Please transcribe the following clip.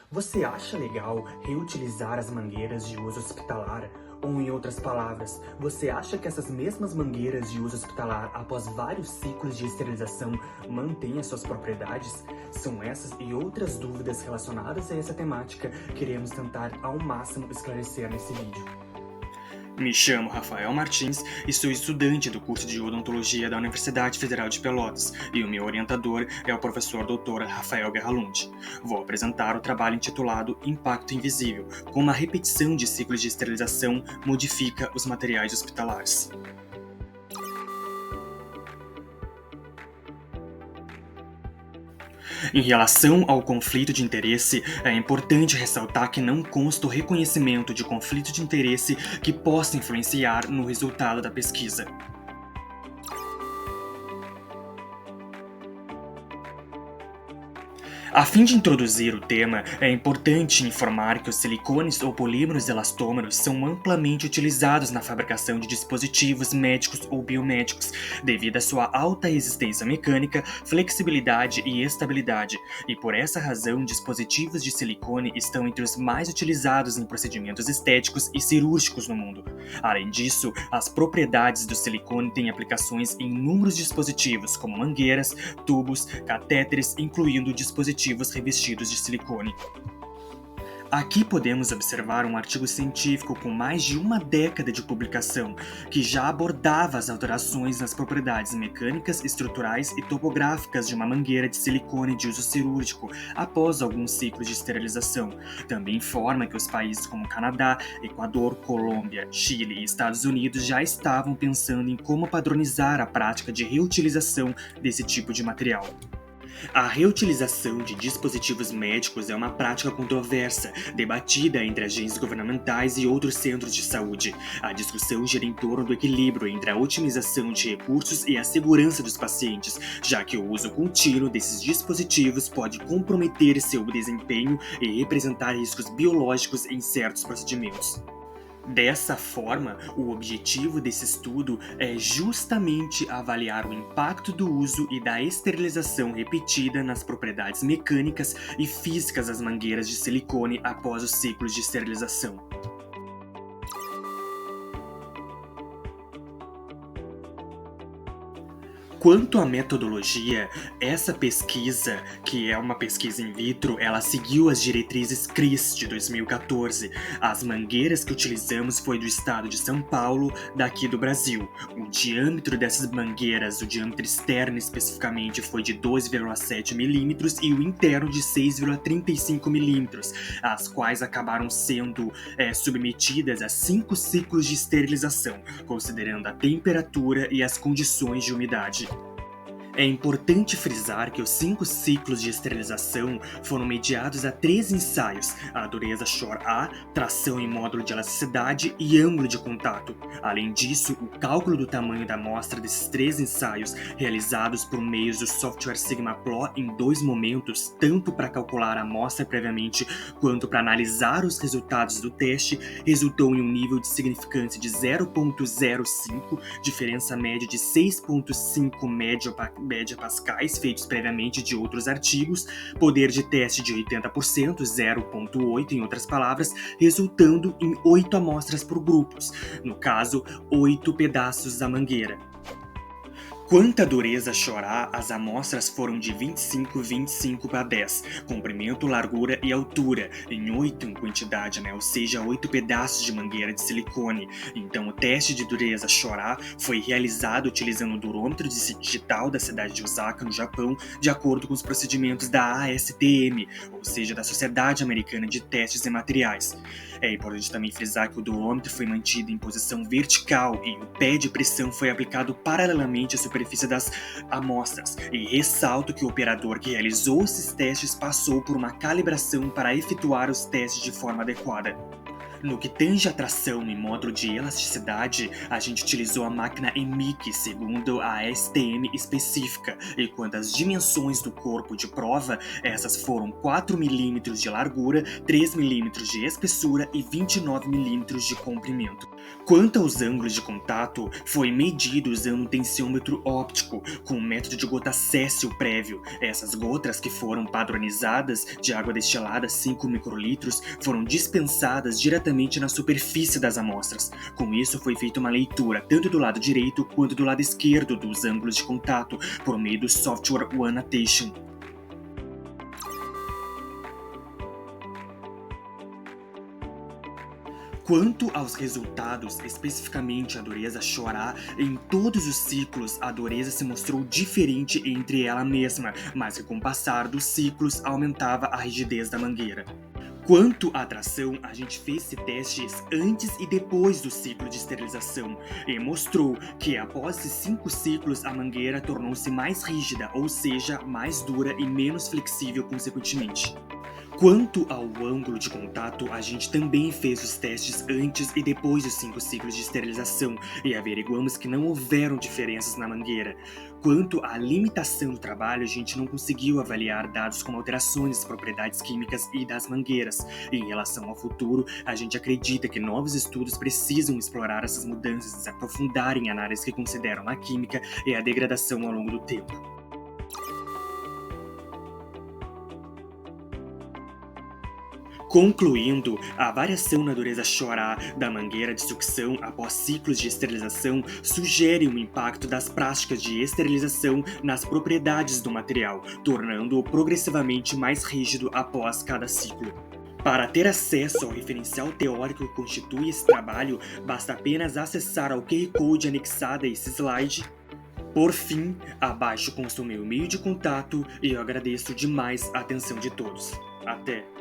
Você acha legal reutilizar as mangueiras de uso hospitalar? Ou, em outras palavras, você acha que essas mesmas mangueiras de uso hospitalar, após vários ciclos de esterilização, mantêm as suas propriedades? São essas e outras dúvidas relacionadas a essa temática que queremos tentar ao máximo esclarecer nesse vídeo. Me chamo Rafael Martins e sou estudante do curso de Odontologia da Universidade Federal de Pelotas, e o meu orientador é o professor Dr. Rafael Guerra Lund. Vou apresentar o trabalho intitulado Impacto Invisível, como a repetição de ciclos de esterilização modifica os materiais hospitalares. Em relação ao conflito de interesse, é importante ressaltar que não consta o reconhecimento de conflito de interesse que possa influenciar no resultado da pesquisa. A fim de introduzir o tema, é importante informar que os silicones ou polímeros elastômeros são amplamente utilizados na fabricação de dispositivos médicos ou biomédicos, devido à sua alta resistência mecânica, flexibilidade e estabilidade, e por essa razão dispositivos de silicone estão entre os mais utilizados em procedimentos estéticos e cirúrgicos no mundo. Além disso, as propriedades do silicone têm aplicações em inúmeros dispositivos, como mangueiras, tubos, catéteres, incluindo dispositivos revestidos de silicone. Aqui podemos observar um artigo científico com mais de uma década de publicação, que já abordava as alterações nas propriedades mecânicas, estruturais e topográficas de uma mangueira de silicone de uso cirúrgico após alguns ciclos de esterilização. Também informa que os países como Canadá, Equador, Colômbia, Chile e Estados Unidos já estavam pensando em como padronizar a prática de reutilização desse tipo de material. A reutilização de dispositivos médicos é uma prática controversa, debatida entre agentes governamentais e outros centros de saúde. A discussão gira em torno do equilíbrio entre a otimização de recursos e a segurança dos pacientes, já que o uso contínuo desses dispositivos pode comprometer seu desempenho e representar riscos biológicos em certos procedimentos. Dessa forma, o objetivo desse estudo é justamente avaliar o impacto do uso e da esterilização repetida nas propriedades mecânicas e físicas das mangueiras de silicone após os ciclos de esterilização. Quanto à metodologia, essa pesquisa, que é uma pesquisa in vitro, ela seguiu as diretrizes CRIS de 2014. As mangueiras que utilizamos foi do estado de São Paulo, daqui do Brasil. O diâmetro dessas mangueiras, o diâmetro externo especificamente, foi de 12,7 mm e o interno de 6,35 mm, as quais acabaram sendo submetidas a 5 ciclos de esterilização, considerando a temperatura e as condições de umidade. É importante frisar que os 5 ciclos de esterilização foram mediados a 3 ensaios: a dureza Shore-A, tração em módulo de elasticidade e ângulo de contato. Além disso, o cálculo do tamanho da amostra desses 3 ensaios, realizados por meio do software SigmaPro em 2 momentos, tanto para calcular a amostra previamente quanto para analisar os resultados do teste, resultou em um nível de significância de 0,05, diferença média de 6,5 média-pascais feitos previamente de outros artigos, poder de teste de 80%, 0,8 em outras palavras, resultando em 8 amostras por grupos, no caso, 8 pedaços da mangueira. Quanto à dureza Shore-A, as amostras foram de 25, 25 para 10, comprimento, largura e altura, em 8 em quantidade, ou seja, 8 pedaços de mangueira de silicone. Então o teste de dureza Shore-A foi realizado utilizando o durômetro digital da cidade de Osaka, no Japão, de acordo com os procedimentos da ASTM, ou seja, da Sociedade Americana de Testes e Materiais. É importante também frisar que o durômetro foi mantido em posição vertical e o pé de pressão foi aplicado paralelamente à superfície das amostras, e ressalto que o operador que realizou esses testes passou por uma calibração para efetuar os testes de forma adequada. No que tange a tração e módulo de elasticidade, a gente utilizou a máquina EMIC segundo a STM específica, e quanto às dimensões do corpo de prova, essas foram 4 mm de largura, 3 mm de espessura e 29 mm de comprimento. Quanto aos ângulos de contato, foi medido usando um tensiômetro óptico com um método de gota Césius prévio. Essas gotas, que foram padronizadas de água destilada 5 microlitros, foram dispensadas diretamente na superfície das amostras. Com isso, foi feita uma leitura tanto do lado direito quanto do lado esquerdo dos ângulos de contato por meio do software OneAnnotation. Quanto aos resultados, especificamente a dureza Chorá, em todos os ciclos a dureza se mostrou diferente entre ela mesma, mas que com o passar dos ciclos aumentava a rigidez da mangueira. Quanto à tração, a gente fez testes antes e depois do ciclo de esterilização e mostrou que após esses 5 ciclos a mangueira tornou-se mais rígida, ou seja, mais dura e menos flexível consequentemente. Quanto ao ângulo de contato, a gente também fez os testes antes e depois dos 5 ciclos de esterilização e averiguamos que não houveram diferenças na mangueira. Quanto à limitação do trabalho, a gente não conseguiu avaliar dados como alterações das propriedades químicas e das mangueiras. E em relação ao futuro, a gente acredita que novos estudos precisam explorar essas mudanças e se aprofundarem em análises que consideram a química e a degradação ao longo do tempo. Concluindo, a variação na dureza Chorá da mangueira de sucção após ciclos de esterilização sugere um impacto das práticas de esterilização nas propriedades do material, tornando-o progressivamente mais rígido após cada ciclo. Para ter acesso ao referencial teórico que constitui esse trabalho, basta apenas acessar ao QR Code anexado a esse slide. Por fim, abaixo consta o meu e-mail de contato e eu agradeço demais a atenção de todos. Até!